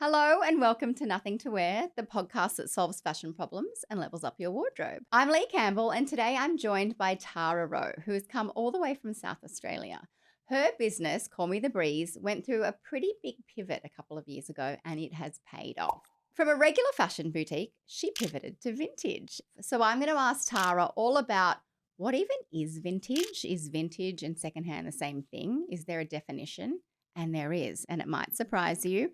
Hello and welcome to Nothing to Wear, the podcast that solves fashion problems and levels up your wardrobe. I'm Leigh Campbell and today I'm joined by Tara Rowe, who has come all the way from South Australia. Her business, Call Me the Breeze, went through a pretty big pivot a couple of years ago and it has paid off. From a regular fashion boutique, she pivoted to vintage. So I'm going to ask Tara all about what even is vintage? Is vintage and secondhand the same thing? Is there a definition? And there is, and it might surprise you.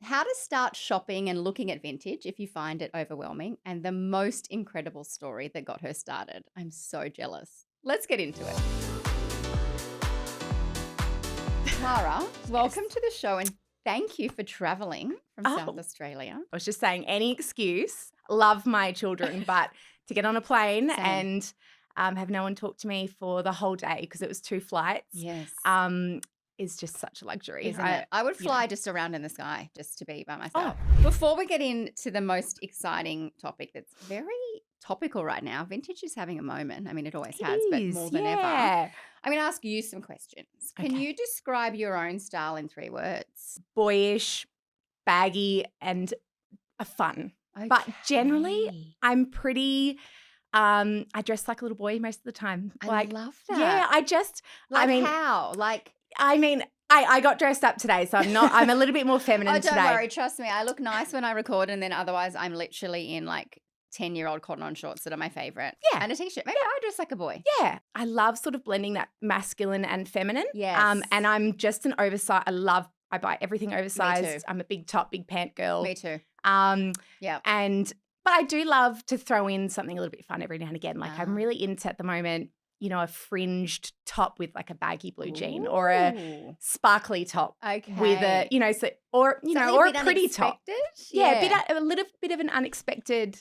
How to start shopping and looking at vintage if you find it overwhelming, and the most incredible story that got her started. I'm so jealous. Let's get into it. Tara, welcome to the show and thank you for traveling from South Australia. I was just saying, any excuse. Love my children, but to get on a plane and have no one talk to me for the whole day because it was 2 flights. Yes. Is just such a luxury. Isn't it? I would fly just around in the sky just to be by myself. Oh. Before we get into the most exciting topic that's very topical right now, vintage is having a moment. I mean, it always has, but more than ever. I'm going to ask you some questions. Can you describe your own style in 3 words? Boyish, baggy, and fun. Okay. But generally, I'm pretty... I dress like a little boy most of the time. I love that. Yeah, how? I got dressed up today, so I'm a little bit more feminine today. Oh, don't worry. Trust me. I look nice when I record, and then otherwise I'm literally in like 10-year-old cotton on shorts that are my favorite. Yeah. And a t-shirt. Maybe I dress like a boy. Yeah. I love sort of blending that masculine and feminine. Yes. And I'm just an oversized. I buy everything oversized. Me too. I'm a big top, big pant girl. Me too. Yeah. But I do love to throw in something a little bit fun every now and again. Like I'm really into at the moment, a fringed top with like a baggy blue jean or a sparkly top with a, or a pretty top. Yeah, a little bit of an unexpected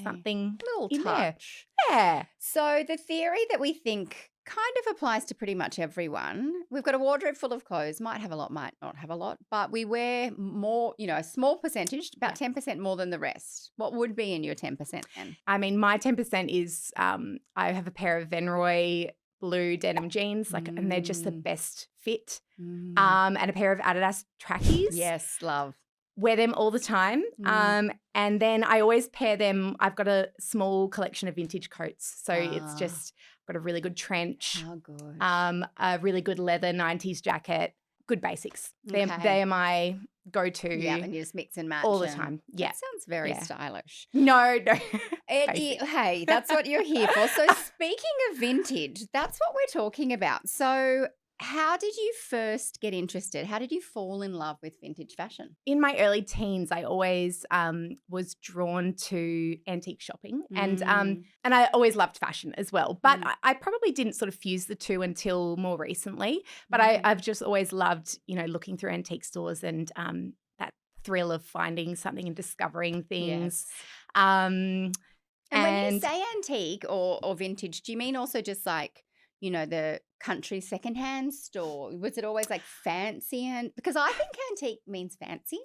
something. A little in touch. There. Yeah. So the theory that we think kind of applies to pretty much everyone. We've got a wardrobe full of clothes, might have a lot, might not have a lot, but we wear more, a small percentage, about 10% more than the rest. What would be in your 10% then? I mean, my 10% is I have a pair of Venroy blue denim jeans, and they're just the best fit. And a pair of Adidas trackies. Yes, love. Wear them all the time. And then I always pair them. I've got a small collection of vintage coats. So it's just got a really good trench. How good. A really good leather 90s jacket. Good basics. They are my go-to. Yeah, and you just mix and match. All the time. Yeah. That sounds very stylish. No. Hey, that's what you're here for. So speaking of vintage, that's what we're talking about. So how did you first get interested? How did you fall in love with vintage fashion? In my early teens, I always was drawn to antique shopping and I always loved fashion as well. But I probably didn't sort of fuse the two until more recently. But I've just always loved, looking through antique stores and that thrill of finding something and discovering things. Yes. And when you say antique or vintage, do you mean also just like, the country secondhand store? Was it always like fancy? And because I think antique means fancy.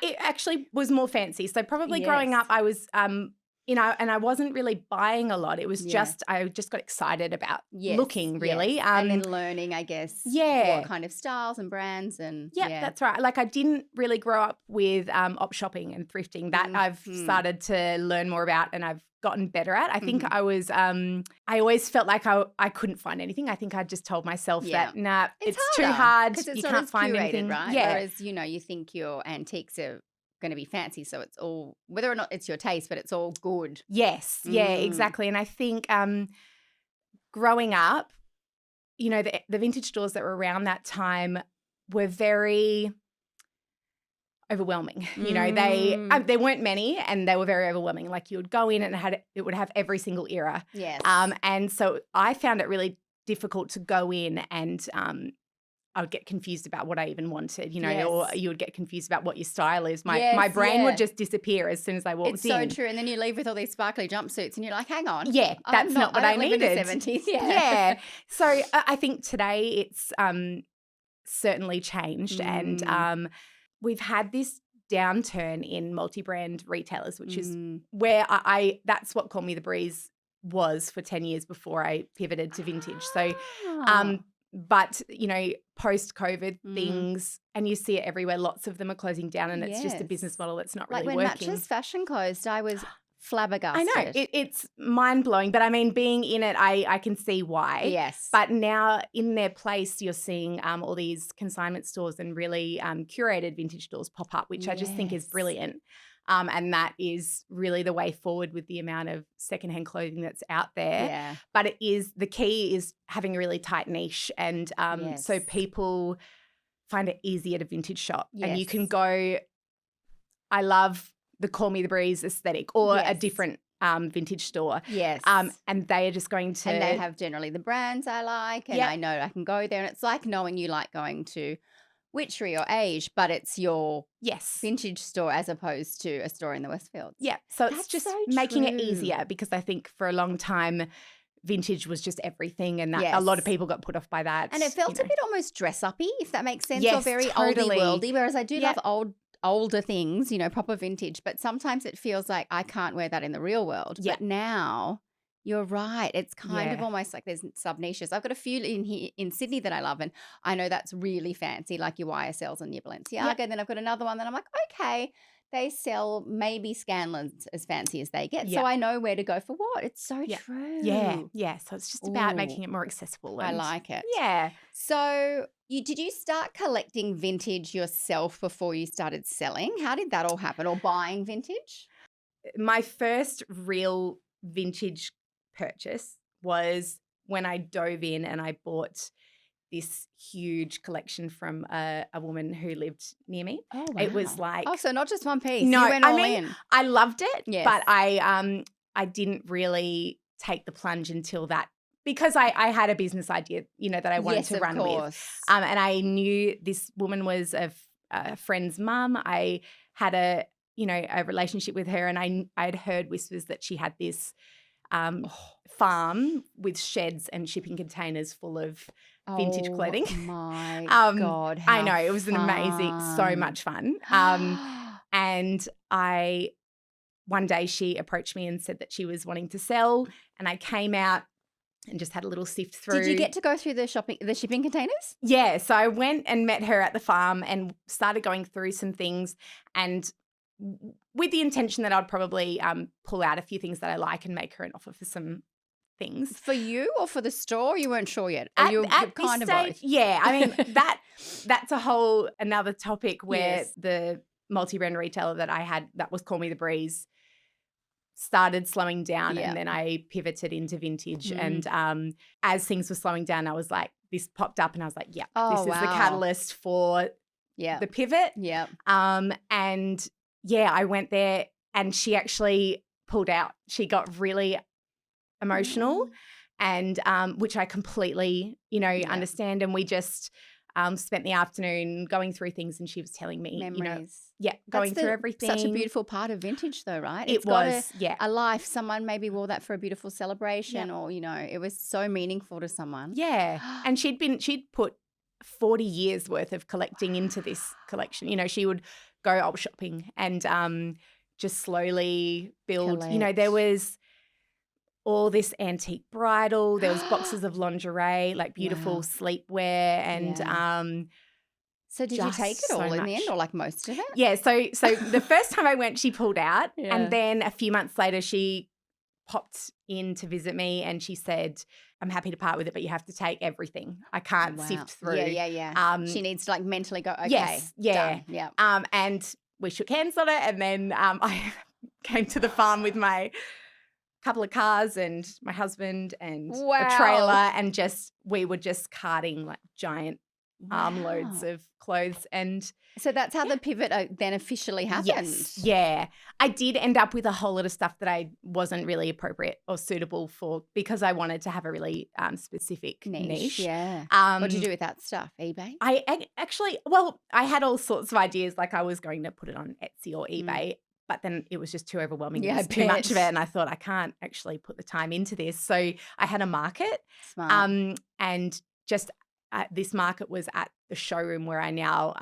It actually was more fancy. So probably growing up, I was, and I wasn't really buying a lot. It was just, I just got excited about looking really. Yes. And then learning, I guess, what kind of styles and brands and. Yeah, that's right. Like I didn't really grow up with op shopping and thrifting. That I've started to learn more about and I've gotten better at. I think I was, I always felt like I couldn't find anything. I think I just told myself that, nah, it's too hard. You can't find curated, anything. Right? Yeah. Whereas, you think your antiques are going to be fancy. So it's all, whether or not it's your taste, but it's all good. Yes. Yeah, exactly. And I think growing up, the vintage stores that were around that time were very overwhelming. There weren't many and they were very overwhelming. Like you would go in and it would have every single era. Yes. And so I found it really difficult to go in and I would get confused about what I even wanted, or you would get confused about what your style is. My brain would just disappear as soon as I walked in. It's so true. And then you leave with all these sparkly jumpsuits and you're like, hang on. Yeah, that's not what I needed. Live in the 70s. Yeah. So I think today it's certainly changed and we've had this downturn in multi-brand retailers, which is where that's what Call Me the Breeze was for 10 years before I pivoted to vintage. So But, post-COVID things, and you see it everywhere, lots of them are closing down, and it's just a business model that's not really when working. Matches Fashion closed, I was flabbergasted. I know. It's mind-blowing. But, I mean, being in it, I can see why. Yes. But now in their place, you're seeing all these consignment stores and really curated vintage stores pop up, which I just think is brilliant. And that is really the way forward with the amount of secondhand clothing that's out there. Yeah. But the key is having a really tight niche, and so people find it easier to vintage shop. Yes. And you can go, I love the Call Me the Breeze aesthetic, or a different vintage store. Yes. And they are just going to. And they have generally the brands I like, and I know I can go there. And it's like knowing you like going to Witchery or Age, but it's your vintage store as opposed to a store in the Westfields. Yeah. So it's just so making it easier, because I think for a long time vintage was just everything, and that a lot of people got put off by that. And it felt a bit almost dress-uppy, if that makes sense, yes, or very totally. oldie-worldy, whereas I do love older things, proper vintage, but sometimes it feels like I can't wear that in the real world. But now you're right. It's kind of almost like there's sub-niches. I've got a few in here in Sydney that I love, and I know that's really fancy, like your YSLs and your Balenciaga. Then I've got another one that I'm like, okay, they sell maybe Scanlons as fancy as they get. So I know where to go for what. It's so true. Yeah. Yeah. So it's just about making it more accessible. I like it. Yeah. So did you start collecting vintage yourself before you started selling? How did that all happen, or buying vintage? My first real vintage purchase was when I dove in and I bought this huge collection from a woman who lived near me. Oh, wow. It was like, so not just one piece. No, you went all in. I loved it, Yes. but I didn't really take the plunge until that, because I had a business idea, that I wanted to run with. And I knew this woman was a friend's mum. I had a relationship with her, and I'd heard whispers that she had this farm with sheds and shipping containers full of vintage clothing. My God, I know, it was an amazing, so much fun. And one day she approached me and said that she was wanting to sell, and I came out and just had a little sift through. Did you get to go through the shipping containers? Yeah, so I went and met her at the farm and started going through some things, and with the intention that I'd probably pull out a few things that I like and make her an offer for some things. For you or for the store? You weren't sure yet? At kind of stage, both? Yeah, I mean, that's a whole another topic where the multi-brand retailer that I had, that was Call Me the Breeze, started slowing down, and then I pivoted into vintage. And as things were slowing down, I was like, this popped up, and I was like, this is the catalyst for the pivot. Yeah. And I went there, and she actually pulled out. She got really emotional, and which I completely, understand. And we just spent the afternoon going through things, and she was telling me, memories. Going through everything. Such a beautiful part of vintage, though, right? It was a life. Someone maybe wore that for a beautiful celebration, or it was so meaningful to someone. Yeah, and she'd put 40 years worth of collecting into this collection. She would go op shopping and just slowly build. There was all this antique bridal. There was boxes of lingerie, like beautiful sleepwear, and so did you take it all in the end, or like most of it? Yeah. So the first time I went, she pulled out, and then a few months later, she popped in to visit me, and she said, "I'm happy to part with it, but you have to take everything. I can't sift through." Yeah. She needs to like mentally go, okay, yes, done. Yeah. And we shook hands on it, and then I came to the farm with my couple of cars and my husband and a trailer, and we were just carting like giant armloads of clothes. And so that's how the pivot then officially happened. Yes. Yeah. I did end up with a whole lot of stuff that I wasn't really appropriate or suitable for, because I wanted to have a really specific niche. Yeah. What did you do with that stuff? eBay? I had all sorts of ideas. Like I was going to put it on Etsy or eBay, but then it was just too overwhelming. Yeah, it was too much of it. And I thought, I can't actually put the time into this. So I had a market. Smart. And just this market was at the showroom where I now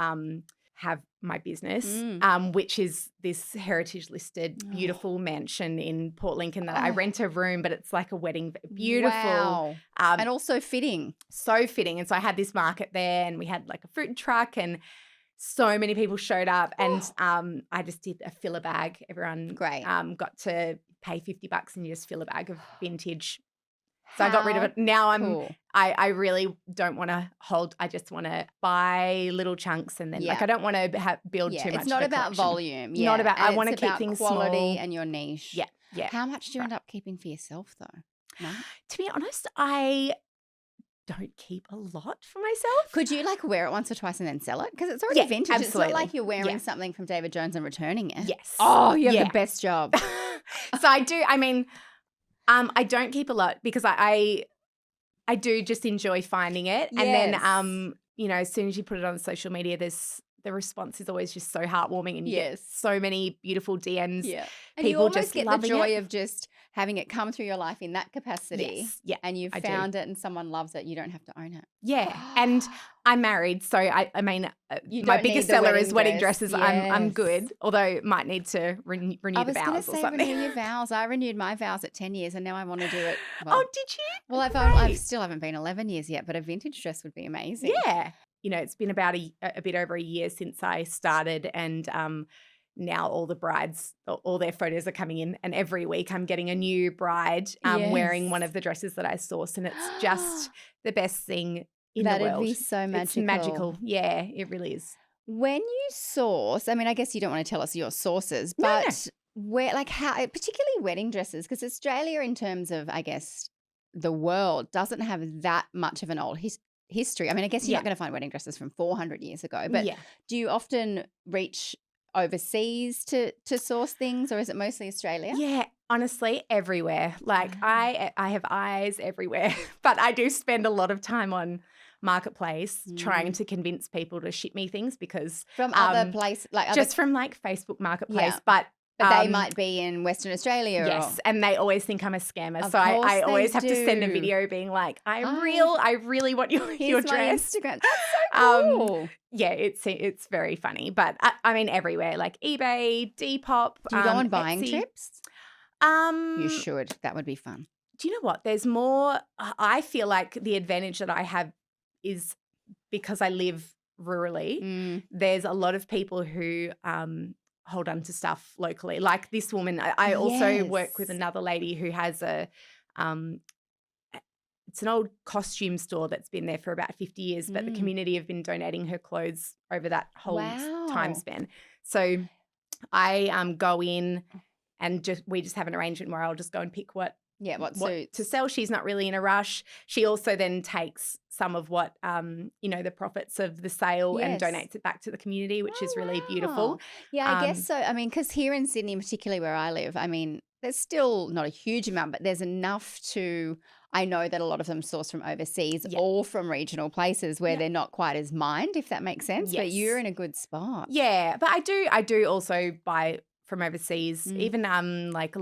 have my business, Mm. which is this heritage listed beautiful mansion in Port Lincoln that I rent a room, but it's like a wedding. Beautiful. Wow. And also fitting. So fitting. And so I had this market there and we had like a fruit truck and so many people showed up and I just did a filler bag. Everyone got to pay $50 and you just fill a bag of vintage. So I got rid of it. Now I really don't want to hold. I just want to buy little chunks and then like I don't want to build too much. It's not of a about collection. volume. Not about. And I want to keep things quality small and your niche. Yeah, yeah. How much do you end up keeping for yourself though? No? To be honest, I don't keep a lot for myself. Could you like wear it once or twice and then sell it? Because it's already vintage. Absolutely. It's not like you're wearing something from David Jones and returning it. Yes. Oh, you have the best job. So I do. I mean, I don't keep a lot because I do just enjoy finding it. And then, you know, as soon as you put it on social media, the response is always just so heartwarming and you get so many beautiful DMs. Yeah. And people you almost just get loving the joy it. of just having it come through your life in that capacity. Yes. Yeah. And you've found it and someone loves it. You don't have to own it. Yeah. And I'm married. So I mean, my biggest need the seller is wedding dresses. Yes. I'm good. Although might need to renew the vows or something. I was going to say renew your vows. I renewed my vows at 10 years and now I want to do it. Well, oh, did you? Well, I still haven't been 11 years yet, but a vintage dress would be amazing. Yeah. You know, it's been about a bit over a year since I started and now all the brides, all their photos are coming in and every week I'm getting a new bride wearing one of the dresses that I sourced and it's just the best thing in the world. That'd be so magical. It's magical. Yeah, it really is. When you source, I mean, I guess you don't want to tell us your sources, but where, like how, particularly wedding dresses, because Australia in terms of, I guess, the world doesn't have that much of an old history. I mean, I guess you're not going to find wedding dresses from 400 years ago, but do you often reach overseas to source things or is it mostly Australia? Yeah, honestly, everywhere. Like I have eyes everywhere, but I do spend a lot of time on Marketplace trying to convince people to ship me things because from other places, like just from like Facebook Marketplace, but they might be in Western Australia. Yes, and they always think I'm a scammer. So I always have to send a video being like, I'm real. I really want your dress. My Instagram. That's so cool. Yeah, it's very funny. But I mean everywhere, like eBay, Depop. Do you go on buying Etsy. trips? You should. That would be fun. Do you know what? There's more. I feel like the advantage that I have is because I live rurally. There's a lot of people who hold on to stuff locally. Like this woman, I also work with another lady who has it's an old costume store that's been there for about 50 years, but the community have been donating her clothes over that whole time span. So I go in and we just have an arrangement where I'll just go and pick what to sell. She's not really in a rush. She also then takes some of what, the profits of the sale and donates it back to the community, which is really beautiful. Yeah, I guess so. I mean, because here in Sydney, particularly where I live, I mean, there's still not a huge amount, but there's enough I know that a lot of them source from overseas or from regional places where they're not quite as mined, if that makes sense. Yes. But you're in a good spot. Yeah, but I do also buy from overseas, even like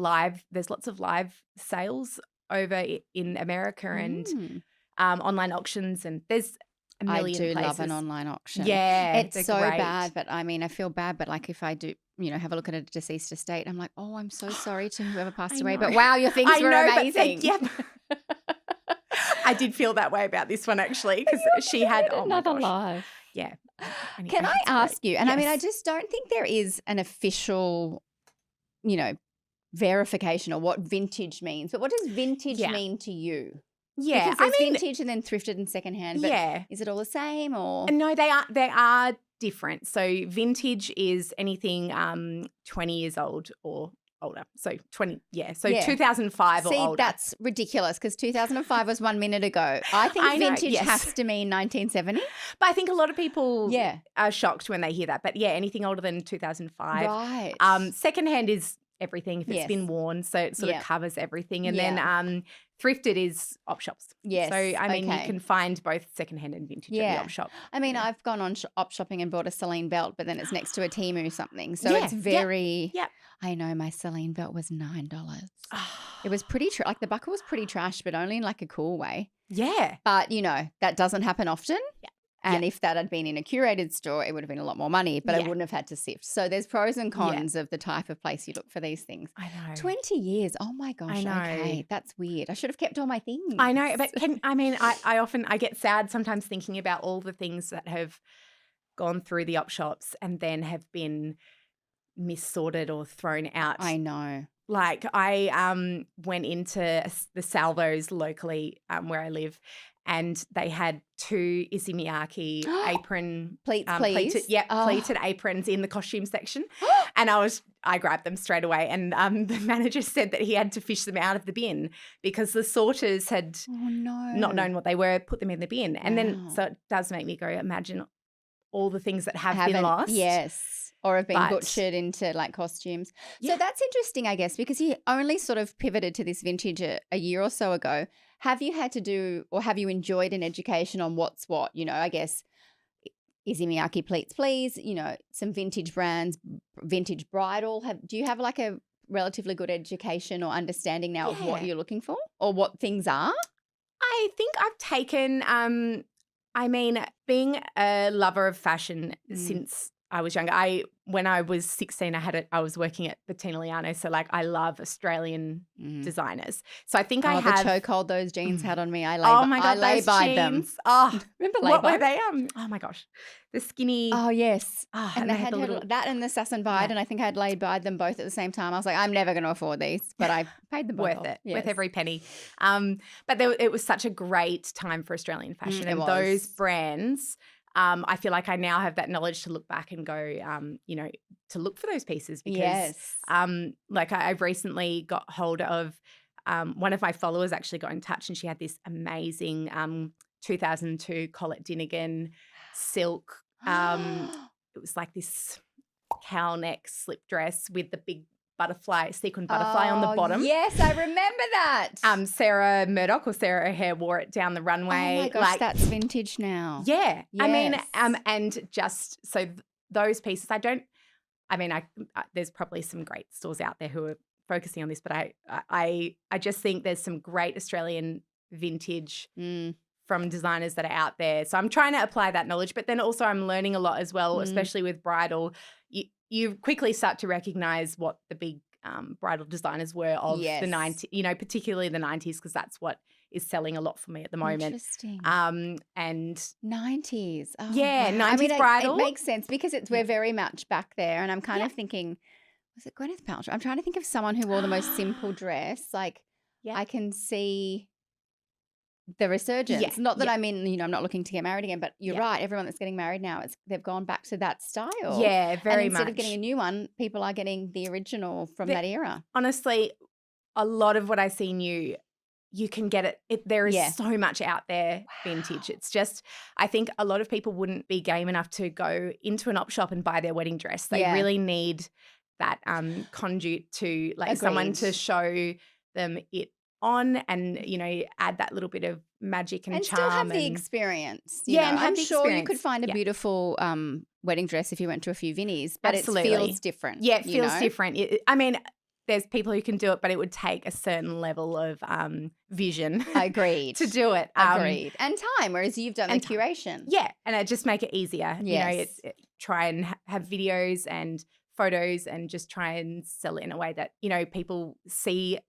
there's lots of live sales over in America and online auctions, and there's a million places. I do love an online auction. Yeah, it's so great. Bad, but I mean, I feel bad, but like if I do, have a look at a deceased estate, I'm like, oh, I'm so sorry to whoever passed away, but wow, your things were amazing. I did feel that way about this one actually because she had another life. Yeah. Can I ask you? And I mean, I just don't think there is an official, verification or what vintage means. But what does vintage mean to you? Yeah, because there's vintage and then thrifted and secondhand. But is it all the same or? No, they are different. So vintage is anything 20 years old or older. So 2005 or older. See, that's ridiculous because 2005 was 1 minute ago. I think vintage has to mean 1970. But I think a lot of people are shocked when they hear that. But anything older than 2005. Right. Secondhand is everything if it's been worn, so it sort of covers everything. And then thrifted is op shops. Yes. So, I mean, you can find both secondhand and vintage at the op shop. I mean, I've gone on op shopping and bought a Celine belt, but then it's next to a Temu something. So it's very I know my Celine belt was $9. It was pretty like the buckle was pretty trash, but only in like a cool way. Yeah. But, that doesn't happen often. Yeah. And if that had been in a curated store, it would have been a lot more money, but I wouldn't have had to sift. So there's pros and cons of the type of place you look for these things. I know. 20 years. Oh my gosh. I know. Okay. That's weird. I should have kept all my things. I know. But I often get sad sometimes thinking about all the things that have gone through the op shops and then have been missorted or thrown out. I know. Like I went into the Salvos locally where I live, and they had 2 Issey Miyake apron pleats, please. Pleated aprons in the costume section. And I grabbed them straight away, and the manager said that he had to fish them out of the bin because the sorters had not known what they were, put them in the bin. And then so it does make me go, imagine all the things that haven't been lost. Yes. Or have been butchered into like costumes. So that's interesting, I guess, because he only sort of pivoted to this vintage a year or so ago. Have you had to do, or have you enjoyed an education on what's what? You know, I guess Issey Miyake pleats, please. You know, some vintage brands, vintage bridal. Do you have like a relatively good education or understanding now of what you're looking for or what things are? I think I've taken. Being a lover of fashion since I was younger. When I was 16, I was working at Bettina Liano, so like I love Australian designers. So I think I had the chokehold those jeans had on me. I lay by them. Oh, remember what were they? Oh my gosh, the skinny. Oh yes, and they had that and the Sassenbide, and I think I had laid by them both at the same time. I was like, I'm never going to afford these, but I paid them both. Worth every penny. But it was such a great time for Australian fashion, and those brands. I feel like I now have that knowledge to look back and go, to look for those pieces because, like I've recently got hold of one of my followers actually got in touch, and she had this amazing 2002 Colette Dinnigan silk. It was like this cow neck slip dress with the big sequin butterfly on the bottom. Yes, I remember that. Sarah Murdoch or Sarah O'Hare wore it down the runway. Oh my gosh, that's vintage now. Yeah. Yes. And just so those pieces, there's probably some great stores out there who are focusing on this, but I just think there's some great Australian vintage from designers that are out there. So I'm trying to apply that knowledge, but then also I'm learning a lot as well, especially with bridal. You quickly start to recognize what the big bridal designers were of the 90s, particularly the 90s, because that's what is selling a lot for me at the moment. Interesting. And 90s. Oh, 90s bridal. It makes sense because we're very much back there, and I'm kind of thinking, was it Gwyneth Paltrow? I'm trying to think of someone who wore the most simple dress. Like I can see the resurgence. Not that I'm not looking to get married again, but you're right. Everyone that's getting married now, they've gone back to that style. Yeah, very much. Instead of getting a new one, people are getting the original from that era. Honestly, a lot of what I see new, you can get it. There is so much out there vintage. It's just, I think a lot of people wouldn't be game enough to go into an op shop and buy their wedding dress. They really need that conduit to someone to show them it on and, add that little bit of magic and charm. Still have the experience. And I'm sure you could find a beautiful wedding dress if you went to a few Vinnies, but it feels different. Yeah, it feels different. There's people who can do it, but it would take a certain level of vision. Agreed. to do it. Agreed. And time, whereas you've done the curation. Yeah, and it just make it easier. Yes. Try and have videos and photos and just try and sell it in a way that, people see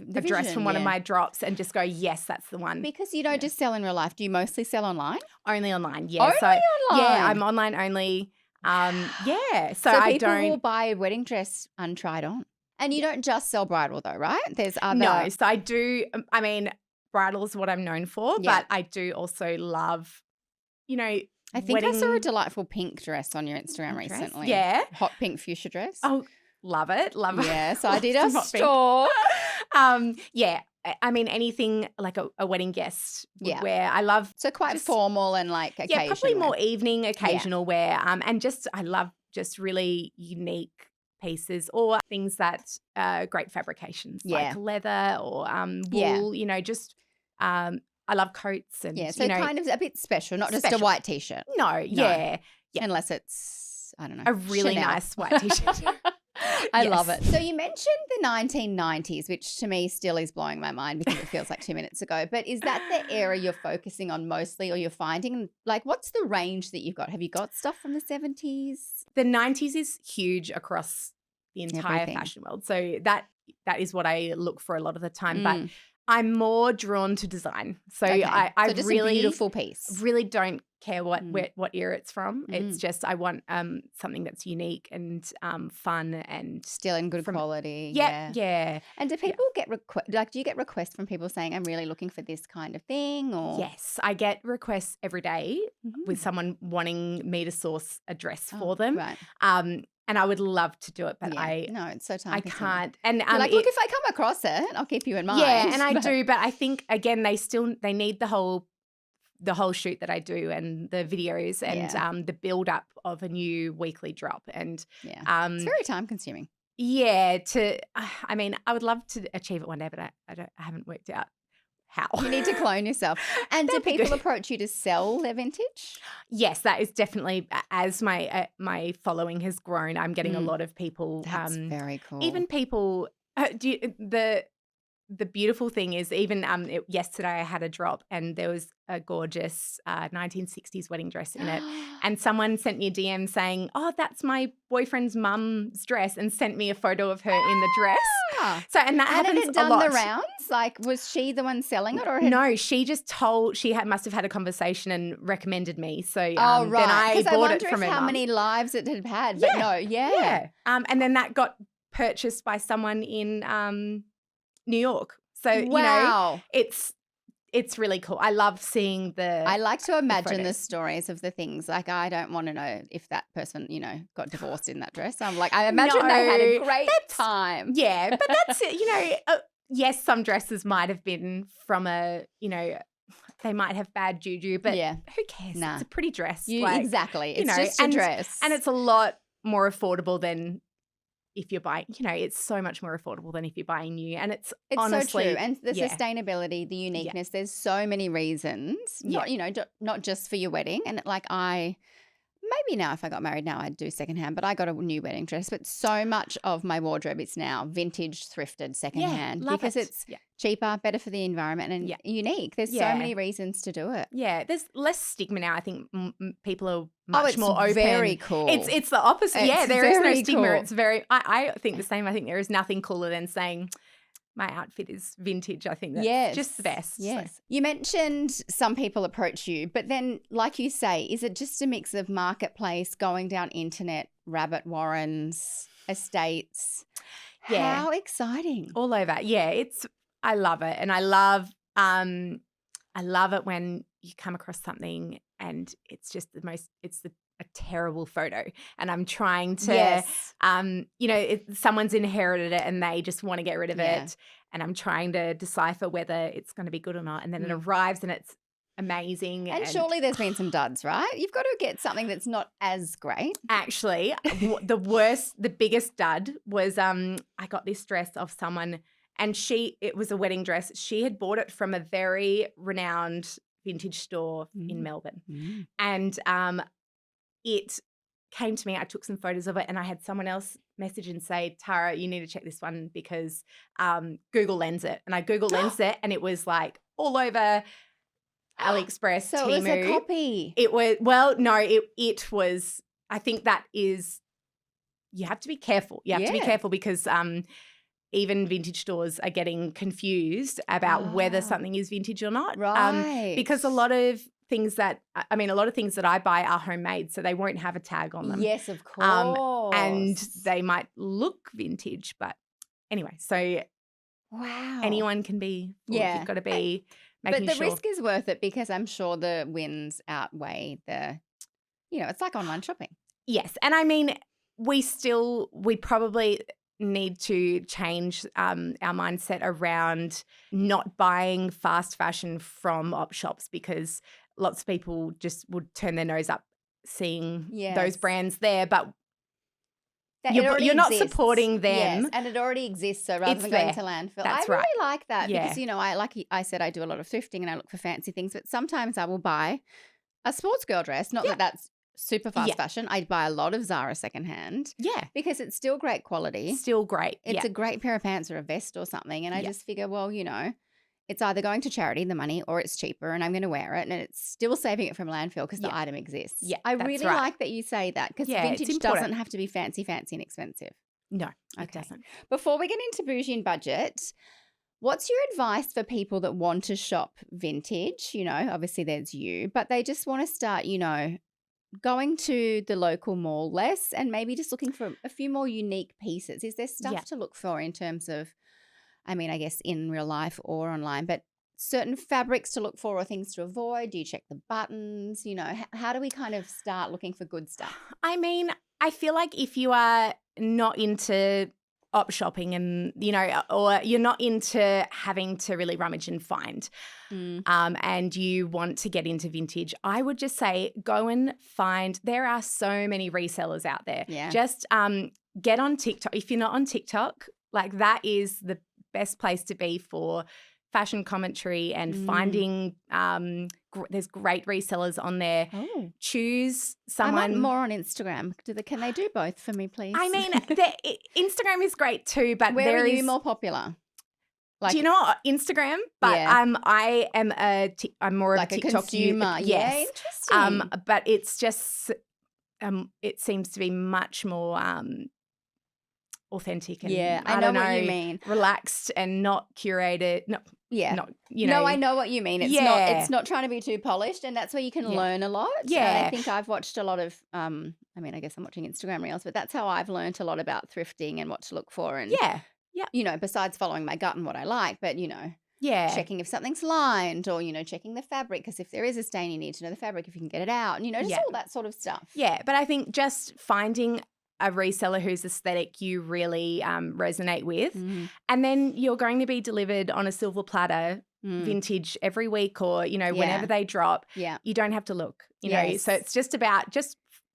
the dress from one of my drops and just go, yes, that's the one. Because you don't just sell in real life. Do you mostly sell online? Only online, yeah. Only online? Yeah, I'm online only. So people will buy a wedding dress untried on. And you don't just sell bridal though, right? There's other. No, so I do. Bridal is what I'm known for, but I do also love, I think I saw a delightful pink dress on your Instagram recently. Yeah. Hot pink fuchsia dress. Oh, love it. Yeah, so I did a store. Anything like a wedding guest would wear. I love. So quite formal and like occasional. Yeah, probably more evening occasional wear. And just I love just really unique pieces or things that great fabrications like leather or wool, I love coats and so kind of a bit special, not just a white t-shirt. No. Yeah. Unless it's, I don't know, a really nice white t-shirt. I love it. So you mentioned the 1990s, which to me still is blowing my mind because it feels like 2 minutes ago. But is that the era you're focusing on mostly, or you're finding, like, what's the range that you've got? Have you got stuff from the 70s? The 90s is huge across the entire fashion world. So that is what I look for a lot of the time. But I'm more drawn to design. So I just really a beautiful piece. Really don't care what era it's from. It's just I want something that's unique and fun and still in good quality. Yeah. And do people get do you get requests from people saying I'm really looking for this kind of thing? Or yes, I get requests every day with someone wanting me to source a dress for them. Right. And I would love to do it, but no, it's so time consuming. I can't. And like, look, if I come across it, I'll keep you in mind. Yeah, and I do, but I think again they need the whole shoot that I do and the videos and the build up of a new weekly drop and it's very time consuming. Yeah, I would love to achieve it one day, but I haven't worked out how. You need to clone yourself. And do people approach you to sell their vintage? Yes, that is definitely, as my following has grown, I'm getting a lot of people. That's very cool. Even people, the beautiful thing is even yesterday I had a drop and there was a gorgeous 1960s wedding dress in it. And someone sent me a DM saying, oh, that's my boyfriend's mum's dress, and sent me a photo of her in the dress. So, and that happens had it done a lot. The rounds? Like, was she the one selling it? Or no, she just must have had a conversation and recommended me. So right. Then I bought it from her how mum. Many lives it had had. But Yeah. And then that got purchased by someone in New York. So, you know, it's really cool. I love seeing I like to imagine the stories of the things. Like, I don't want to know if that person, got divorced in that dress. I'm like, I imagine they had a great time. Yeah, but that's it. Yes, some dresses might have been from they might have bad juju, but who cares? Nah. It's a pretty dress. Exactly. It's just a dress. And it's a lot more affordable than if you're buying, it's so much more affordable than if you're buying new. And it's honestly, so true. And the sustainability, the uniqueness, there's so many reasons, not just for your wedding. And maybe now if I got married now I'd do secondhand, but I got a new wedding dress. But so much of my wardrobe is now vintage, thrifted, secondhand because it's cheaper, better for the environment and unique. There's so many reasons to do it. Yeah, there's less stigma now. I think people are much more open. Very cool. It's the opposite. There is no stigma. Cool. It's very. I think the same. I think there is nothing cooler than saying my outfit is vintage. I think that's just the best. Yes. So. You mentioned some people approach you, but then, like you say, is it just a mix of marketplace, going down internet, rabbit warrens, estates? Yeah. How exciting. All over. Yeah, I love it. And I love it when you come across something and it's just a terrible photo, and I'm trying to, someone's inherited it and they just want to get rid of it, and I'm trying to decipher whether it's going to be good or not, and then it arrives and it's amazing. And surely there's been some duds, right? You've got to get something that's not as great. Actually, the biggest dud was I got this dress off someone, and it was a wedding dress. She had bought it from a very renowned vintage store in Melbourne, and it came to me. I took some photos of it, and I had someone else message and say, Tara, you need to check this one because Google Lens it. And I Google Lens it, and it was like all over AliExpress, so Temu. It was a copy. It was, it was, I think that is, you have to be careful. You have to be careful because even vintage stores are getting confused about whether something is vintage or not. Right. Because a lot of things that I buy are homemade, so they won't have a tag on them. Yes, of course. And they might look vintage, but anyway, so anyone can be. You've got to be making sure. But the risk is worth it because I'm sure the wins outweigh it's like online shopping. Yes, and I mean, we probably need to change our mindset around not buying fast fashion from op shops, because lots of people just would turn their nose up seeing those brands there, but you're not supporting them. Yes, and it already exists, so rather than going to landfill. That's I right. really like that because, I said, I do a lot of thrifting and I look for fancy things, but sometimes I will buy a sports girl dress, not that that's super fast fashion. I buy a lot of Zara secondhand. Yeah. Because it's still great quality. Still great. It's a great pair of pants or a vest or something. And I just figure, well, you know, it's either going to charity, the money, or it's cheaper and I'm going to wear it. And it's still saving it from landfill because the item exists. Yeah, I really like that you say that because vintage doesn't have to be fancy and expensive. No, it doesn't. Before we get into Boujie and budget, what's your advice for people that want to shop vintage? You know, obviously there's you, but they just want to start, you know, going to the local mall less and maybe just looking for a few more unique pieces. Is there stuff to look for in terms of, I mean, I guess in real life or online, but certain fabrics to look for or things to avoid? Do you check the buttons? You know, how do we kind of start looking for good stuff? I mean, I feel like if you are not into op shopping and, you know, or you're not into having to really rummage and find and you want to get into vintage, I would just say go and find. There are so many resellers out there. Yeah. Just get on TikTok. If you're not on TikTok, like that is the best place to be for fashion commentary and finding there's great resellers on there. Oh. Choose someone. I'm more on Instagram. Can they do both for me, please? I mean, Instagram is great too, but where are you more popular? Like, do you know what? Instagram? But I'm more like of a TikTok consumer. Yes. Interesting. But it's just it seems to be much more authentic and I know what you mean, relaxed and not curated. Not you know. No, I know what you mean. It's not trying to be too polished, and that's where you can learn a lot. Yeah, and I think I've watched a lot of. I mean, I guess I'm watching Instagram reels, but that's how I've learned a lot about thrifting and what to look for. And you know, besides following my gut and what I like, but you know. Yeah. Checking if something's lined or, you know, checking the fabric because if there is a stain, you need to know the fabric if you can get it out and, you know, just all that sort of stuff. Yeah. But I think just finding a reseller whose aesthetic you really resonate with and then you're going to be delivered on a silver platter vintage every week or, you know, whenever they drop. Yeah. You don't have to look, you know. So it's just about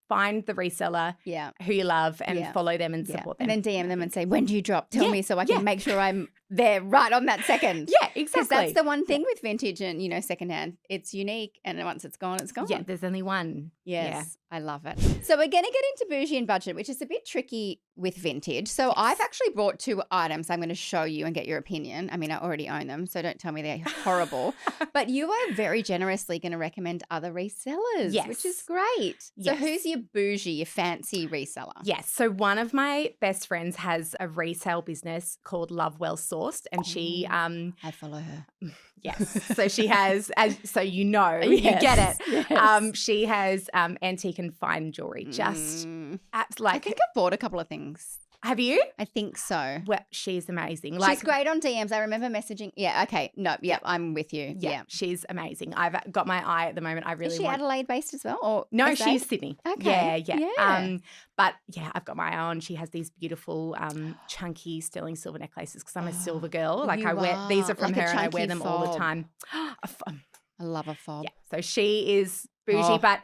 find the reseller who you love and follow them and support them. And then DM them and say, when do you drop? Tell me so I can make sure I'm there right on that second. Yeah, exactly. Because that's the one thing with vintage and, you know, secondhand. It's unique and once it's gone, it's gone. Yeah, there's only one. Yes, I love it. So we're going to get into Boujie and budget, which is a bit tricky with vintage. So I've actually brought 2 items I'm going to show you and get your opinion. I mean, I already own them, so don't tell me they're horrible. But you are very generously going to recommend other resellers, which is great. So who's your Boujie, your fancy reseller? Yes. So one of my best friends has a resale business called Love Well Sourced and she I follow her. Yes. So she has, so you know, you get it. Yes. She has antique and fine jewelry. Just like I think I've bought a couple of things. Have you? I think so. Well, she's amazing. She's great on DMs. I remember messaging. Yeah, okay. No, I'm with you. Yeah. She's amazing. I've got my eye at the moment. I really Is she Adelaide based as well? Or no, SA? she's Sydney. Okay. Yeah. But yeah, I've got my eye on. She has these beautiful chunky sterling silver necklaces because I'm a silver girl. Like these are from her and I wear them all the time. I love a fob. Yeah. So she is bougie, but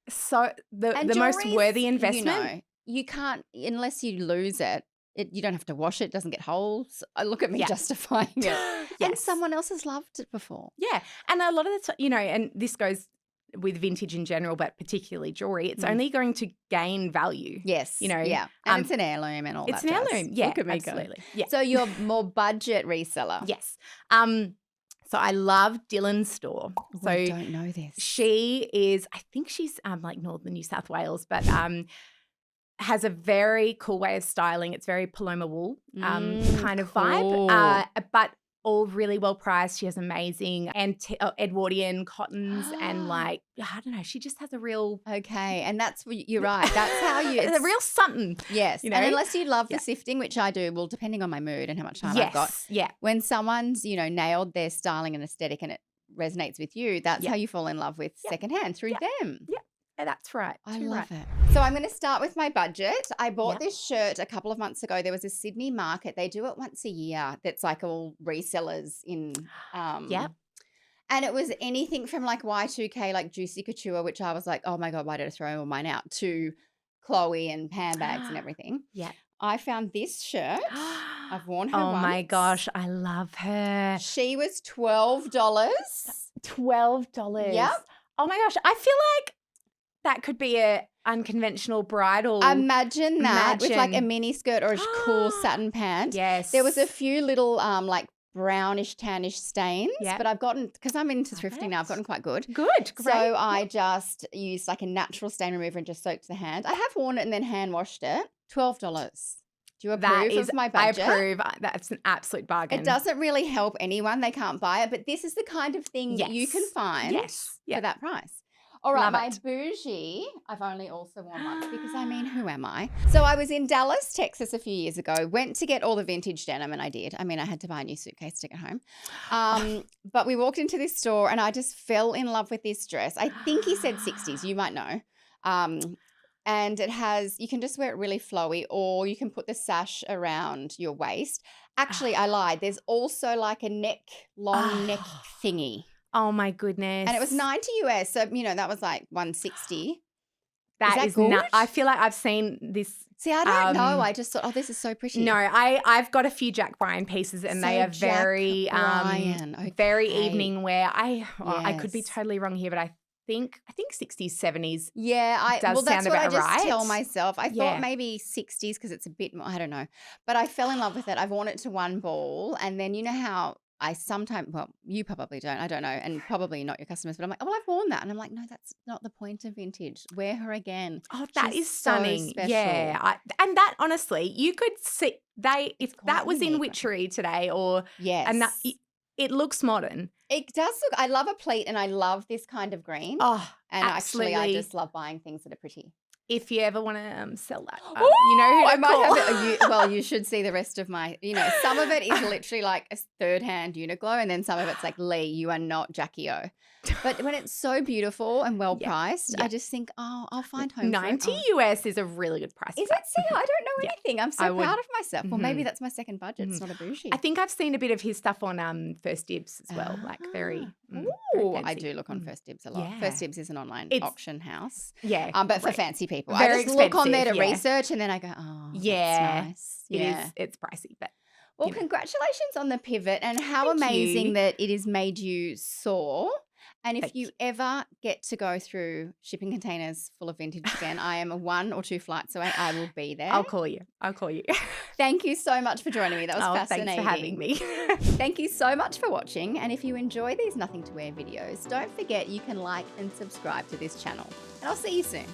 so the most worthy investment. You know, you can't, unless you lose it, you don't have to wash it. It doesn't get holes. Look at me justifying it. And someone else has loved it before. Yeah. And a lot of the time, you know, and this goes with vintage in general, but particularly jewelry, it's only going to gain value. Yes. You know. Yeah. And it's an heirloom and all that. It's an heirloom. Yeah. Look at me absolutely. Go. Yeah. So you're more budget reseller. Yes. So I love Dylan's store. So I don't know this. She is, I think she's like northern New South Wales, but has a very cool way of styling. It's very Paloma wool kind of vibe, but all really well priced. She has amazing Edwardian cottons and like, I don't know, she just has a real. Okay. And that's, you're right. That's how you. It's a real something. Yes. You know? And unless you love the sifting, which I do, well, depending on my mood and how much time I've got. Yeah. When someone's, you know, nailed their styling and aesthetic and it resonates with you, that's how you fall in love with secondhand through them. Yeah. That's right. I love it. So I'm going to start with my budget. I bought this shirt a couple of months ago. There was a Sydney market. They do it once a year. That's like all resellers in. And it was anything from like Y2K, like Juicy Couture, which I was like, oh my God, why did I throw all mine out? To Chloe and Pam bags and everything. Yeah. I found this shirt. I've worn her once. Oh my gosh, I love her. She was $12. $12. Yep. Oh my gosh, I feel like that could be a unconventional bridal. Imagine that with like a mini skirt or a cool satin pant. Yes. There was a few little like brownish, tannish stains, Yep. but I've gotten, because I'm into thrifting now, I've gotten quite good. Good. Great. So I just used like a natural stain remover and just soaked the hand. I have worn it and then hand washed it. $12. Do you approve of my budget? I approve. That's an absolute bargain. It doesn't really help anyone. They can't buy it, but this is the kind of thing that you can find for that price. All right, my Boujie, I've only also worn once because, I mean, who am I? So I was in Dallas, Texas a few years ago, went to get all the vintage denim, and I did. I mean, I had to buy a new suitcase to take it home. But we walked into this store and I just fell in love with this dress. I think he said 60s, you might know. And it has, you can just wear it really flowy, or you can put the sash around your waist. Actually, I lied. There's also like a long neck thingy. Oh my goodness. And it was $90 US. So, you know, that was like $160. That is good? I feel like I've seen this. See, I don't know. I just thought, oh, this is so pretty. No, I've got a few Jack Bryan pieces and they are very very evening wear. I could be totally wrong here, but I think 60s, 70s. Yeah, does that's sound what I about just right. tell myself. I thought maybe 60s because it's a bit more, I don't know. But I fell in love with it. I've worn it to one ball, and then you know how I sometimes, well, you probably don't, I don't know, and probably not your customers, but I'm like, oh, well, I've worn that. And I'm like, no, that's not the point of vintage. Wear her again. Oh, that She's is stunning. So special. Yeah. And that, honestly, you could see, if that was in Witchery today or, and that, it looks modern. It does look, I love a pleat and I love this kind of green. Oh, and absolutely. actually, I just love buying things that are pretty. If you ever want to sell that, you know who to I might call. have well, you should see the rest of my, you know, some of it is literally like a third-hand Uniqlo, and then some of it's like, Leigh, you are not Jackie O. But when it's so beautiful and well-priced, I just think, oh, I'll find home $90 for it. US is a really good price. Is it? See, I don't know anything. I'm so proud of myself. Well, maybe that's my second budget. It's not a Boujie. I think I've seen a bit of his stuff on First Dibs as well, like very Ooh, I do look on First Dibs a lot. Yeah. First Dibs is an online auction house. Yeah. But for fancy people. Very I just look on there to expensive, research, and then I go, oh, that's nice. It's pricey, but well, congratulations on the pivot, and how amazing that it has made you soar. And if you ever get to go through shipping containers full of vintage again, I am 1 or 2 flights away. I will be there. I'll call you. Thank you so much for joining me. That was fascinating. Thanks for having me. Thank you so much for watching. And if you enjoy these Nothing to Wear videos, don't forget you can like and subscribe to this channel. And I'll see you soon.